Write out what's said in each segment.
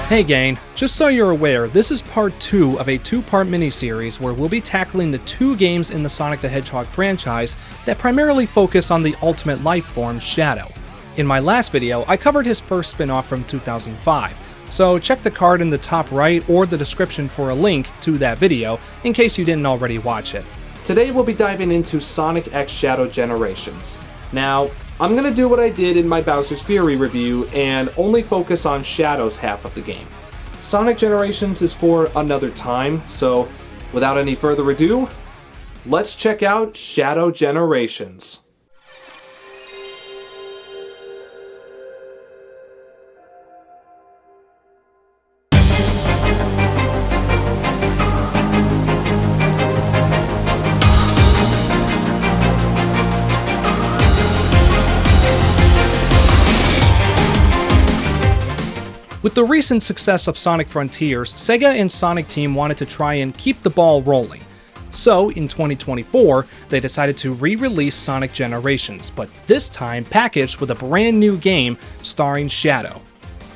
Hey gang, just so you're aware, this is part 2 of a 2-part miniseries where we'll be tackling the 2 games in the Sonic the Hedgehog franchise that primarily focus on the ultimate life form, Shadow. In my last video, I covered his first spin-off from 2005, so check the card in the top right or the description for a link to that video in case you didn't already watch it. Today we'll be diving into Sonic X Shadow Generations. Now, I'm going to do what I did in my Bowser's Fury review and only focus on Shadow's half of the game. Sonic Generations is for another time, so without any further ado, let's check out Shadow Generations. With the recent success of Sonic Frontiers, Sega and Sonic Team wanted to try and keep the ball rolling. So, in 2024, they decided to re-release Sonic Generations, but this time packaged with a brand new game starring Shadow.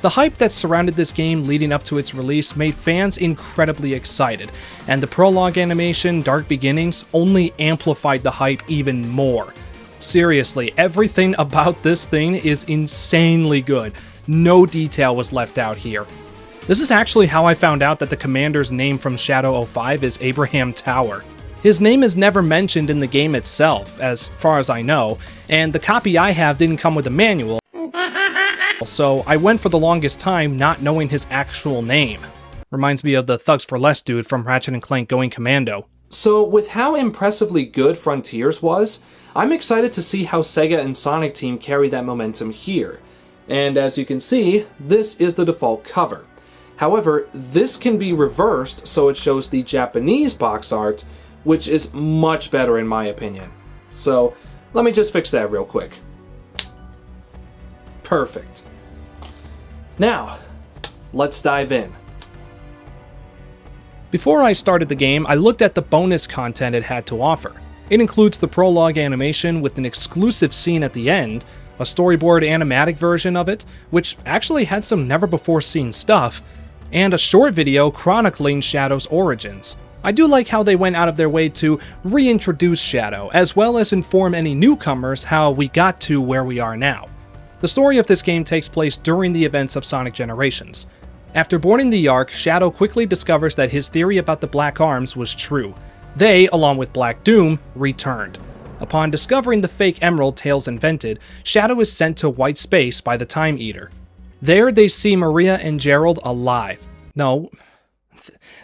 The hype that surrounded this game leading up to its release made fans incredibly excited, and the prologue animation, Dark Beginnings, only amplified the hype even more. Seriously, everything about this thing is insanely good. No detail was left out here. This is actually how I found out that the commander's name from Shadow 05 is Abraham Tower. His name is never mentioned in the game itself, as far as I know, and the copy I have didn't come with a manual, so I went for the longest time not knowing his actual name. Reminds me of the Thugs for Less dude from Ratchet & Clank Going Commando. So with how impressively good Frontiers was, I'm excited to see how Sega and Sonic Team carry that momentum here. And as you can see, this is the default cover. However, this can be reversed so it shows the Japanese box art, which is much better in my opinion. So, let me just fix that real quick. Perfect. Now, let's dive in. Before I started the game, I looked at the bonus content it had to offer. It includes the prologue animation with an exclusive scene at the end, a storyboard animatic version of it, which actually had some never-before-seen stuff, and a short video chronicling Shadow's origins. I do like how they went out of their way to reintroduce Shadow, as well as inform any newcomers how we got to where we are now. The story of this game takes place during the events of Sonic Generations. After boarding the Ark, Shadow quickly discovers that his theory about the Black Arms was true. They, along with Black Doom, returned. Upon discovering the fake emerald Tails invented, Shadow is sent to White Space by the Time Eater. There they see Maria and Gerald alive. No,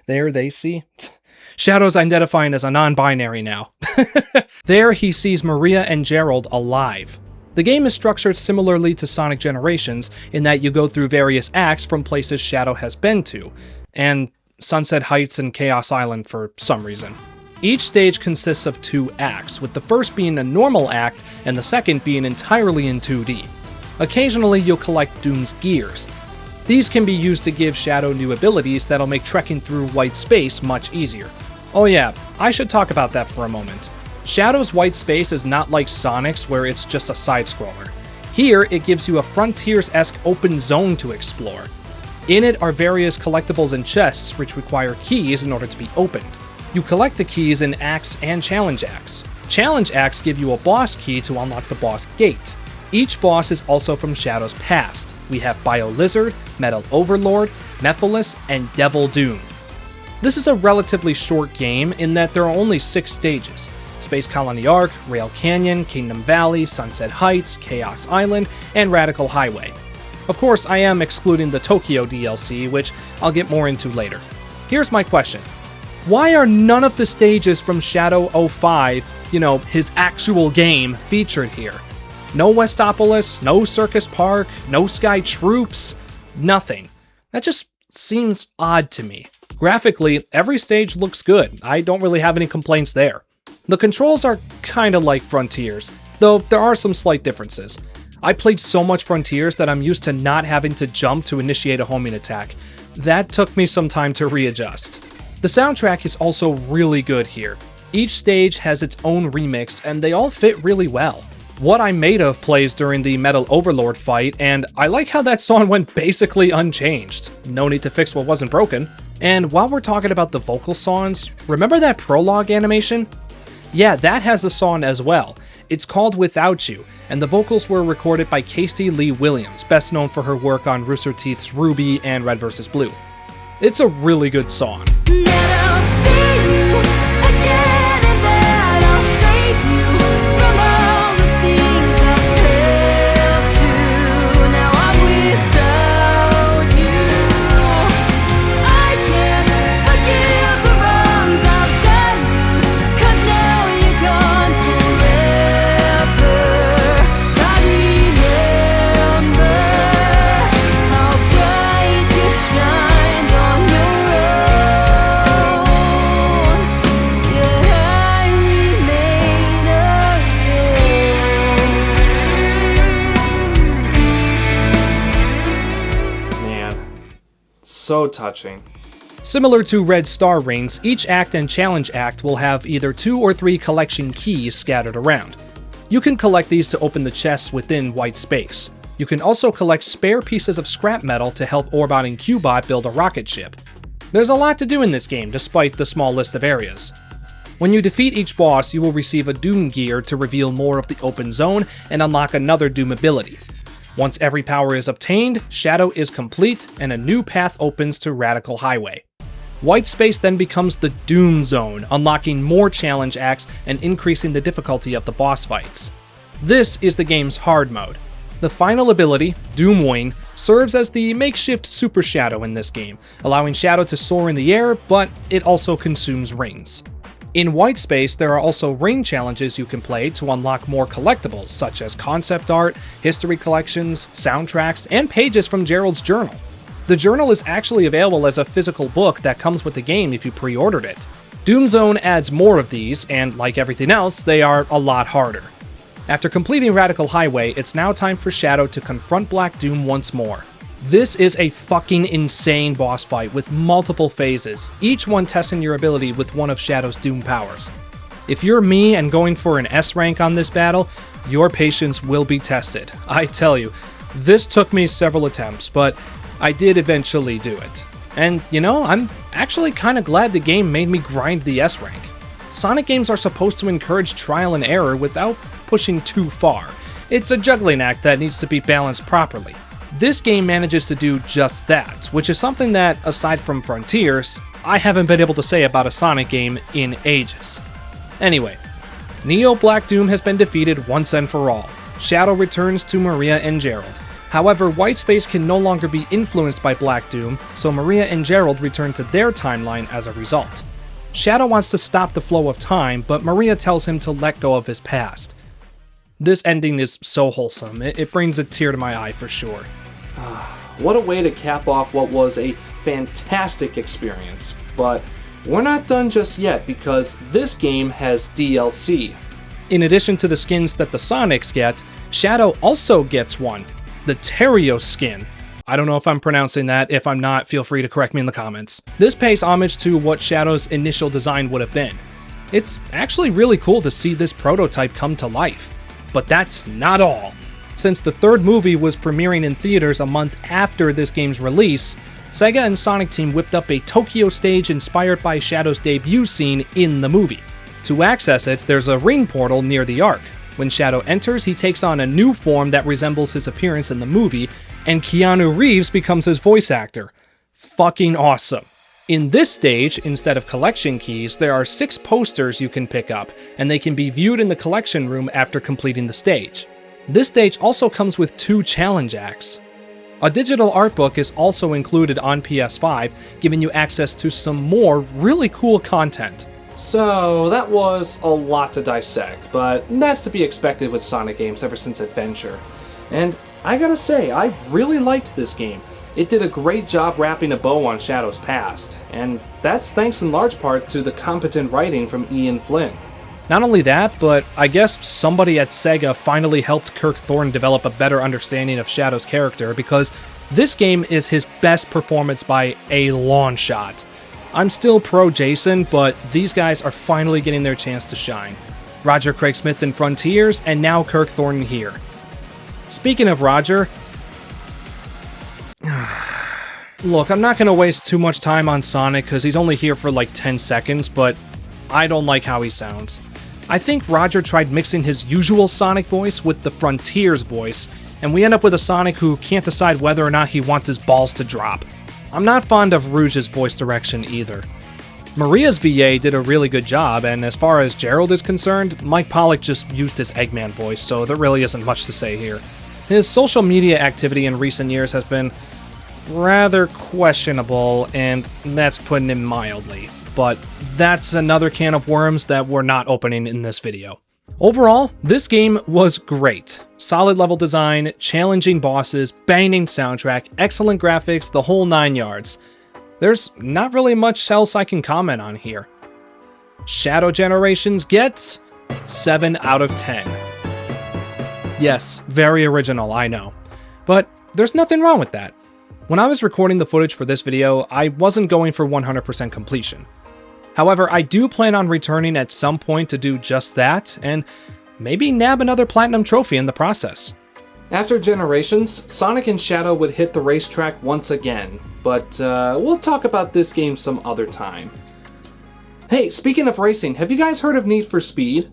there they see... Shadow's identifying as a non-binary now. There he sees Maria and Gerald alive. The game is structured similarly to Sonic Generations in that you go through various acts from places Shadow has been to, and Sunset Heights and Chaos Island for some reason. Each stage consists of 2 acts, with the first being a normal act and the second being entirely in 2D. Occasionally you'll collect Doom's gears. These can be used to give Shadow new abilities that'll make trekking through White Space much easier. Oh yeah, I should talk about that for a moment. Shadow's White Space is not like Sonic's where it's just a side-scroller. Here it gives you a Frontiers-esque open zone to explore. In it are various collectibles and chests which require keys in order to be opened. You collect the keys in acts and challenge acts. Challenge acts give you a boss key to unlock the boss gate. Each boss is also from Shadow's past. We have Bio Lizard, Metal Overlord, Mephiles, and Devil Doom. This is a relatively short game in that there are only 6 stages. Space Colony Arc, Rail Canyon, Kingdom Valley, Sunset Heights, Chaos Island, and Radical Highway. Of course, I am excluding the Tokyo DLC, which I'll get more into later. Here's my question. Why are none of the stages from Shadow 05, his actual game, featured here? No Westopolis, no Circus Park, no Sky Troops, nothing. That just seems odd to me. Graphically, every stage looks good. I don't really have any complaints there. The controls are kinda like Frontiers, though there are some slight differences. I played so much Frontiers that I'm used to not having to jump to initiate a homing attack. That took me some time to readjust. The soundtrack is also really good here. Each stage has its own remix, and they all fit really well. What I'm Made Of plays during the Metal Overlord fight, and I like how that song went basically unchanged. No need to fix what wasn't broken. And while we're talking about the vocal songs, remember that prologue animation? Yeah, that has a song as well. It's called Without You, and the vocals were recorded by Casey Lee Williams, best known for her work on Rooster Teeth's Ruby and Red vs. Blue. It's a really good song. So touching. Similar to Red Star Rings, each act and challenge act will have either 2 or 3 collection keys scattered around. You can collect these to open the chests within White Space. You can also collect spare pieces of scrap metal to help Orbot and Cubot build a rocket ship. There's a lot to do in this game, despite the small list of areas. When you defeat each boss, you will receive a Doom gear to reveal more of the open zone and unlock another Doom ability. Once every power is obtained, Shadow is complete, and a new path opens to Radical Highway. White Space then becomes the Doom Zone, unlocking more challenge acts and increasing the difficulty of the boss fights. This is the game's hard mode. The final ability, Doom Wing, serves as the makeshift Super Shadow in this game, allowing Shadow to soar in the air, but it also consumes rings. In White Space, there are also ring challenges you can play to unlock more collectibles, such as concept art, history collections, soundtracks, and pages from Gerald's journal. The journal is actually available as a physical book that comes with the game if you pre-ordered it. Doom Zone adds more of these, and like everything else, they are a lot harder. After completing Radical Highway, it's now time for Shadow to confront Black Doom once more. This is a fucking insane boss fight with multiple phases, each one testing your ability with one of Shadow's Doom powers. If you're me and going for an S rank on this battle, your patience will be tested. I tell you, this took me several attempts, but I did eventually do it. And you know, I'm actually kinda glad the game made me grind the S rank. Sonic games are supposed to encourage trial and error without pushing too far. It's a juggling act that needs to be balanced properly. This game manages to do just that, which is something that, aside from Frontiers, I haven't been able to say about a Sonic game in ages. Anyway, Neo Black Doom has been defeated once and for all. Shadow returns to Maria and Gerald. However, White Space can no longer be influenced by Black Doom, so Maria and Gerald return to their timeline as a result. Shadow wants to stop the flow of time, but Maria tells him to let go of his past. This ending is so wholesome, it brings a tear to my eye for sure. What a way to cap off what was a fantastic experience, but we're not done just yet because this game has DLC. In addition to the skins that the Sonics get, Shadow also gets one, the Terios skin. I don't know if I'm pronouncing that. If I'm not, feel free to correct me in the comments. This pays homage to what Shadow's initial design would have been. It's actually really cool to see this prototype come to life. But that's not all. Since the third movie was premiering in theaters a month after this game's release, Sega and Sonic Team whipped up a Tokyo stage inspired by Shadow's debut scene in the movie. To access it, there's a ring portal near the Ark. When Shadow enters, he takes on a new form that resembles his appearance in the movie, and Keanu Reeves becomes his voice actor. Fucking awesome. In this stage, instead of collection keys, there are 6 posters you can pick up, and they can be viewed in the collection room after completing the stage. This stage also comes with 2 challenge acts. A digital art book is also included on PS5, giving you access to some more really cool content. So that was a lot to dissect, but that's to be expected with Sonic games ever since Adventure. And I gotta say, I really liked this game. It did a great job wrapping a bow on Shadow's past, and that's thanks in large part to the competent writing from Ian Flynn. Not only that, but I guess somebody at Sega finally helped Kirk Thorne develop a better understanding of Shadow's character, because this game is his best performance by a long shot. I'm still pro Jason, but these guys are finally getting their chance to shine. Roger Craig Smith in Frontiers, and now Kirk Thornton here. Speaking of Roger, look, I'm not going to waste too much time on Sonic because he's only here for like 10 seconds, but I don't like how he sounds. I think Roger tried mixing his usual Sonic voice with the Frontiers voice, and we end up with a Sonic who can't decide whether or not he wants his balls to drop. I'm not fond of Rouge's voice direction either. Maria's VA did a really good job, and as far as Gerald is concerned, Mike Pollock just used his Eggman voice, so there really isn't much to say here. His social media activity in recent years has been rather questionable, and that's putting it mildly. But that's another can of worms that we're not opening in this video. Overall, this game was great. Solid level design, challenging bosses, banging soundtrack, excellent graphics, the whole 9 yards. There's not really much else I can comment on here. Shadow Generations gets 7 out of 10. Yes, very original, I know. But there's nothing wrong with that. When I was recording the footage for this video, I wasn't going for 100% completion. However, I do plan on returning at some point to do just that, and maybe nab another platinum trophy in the process. After Generations, Sonic and Shadow would hit the racetrack once again, but we'll talk about this game some other time. Hey, speaking of racing, have you guys heard of Need for Speed?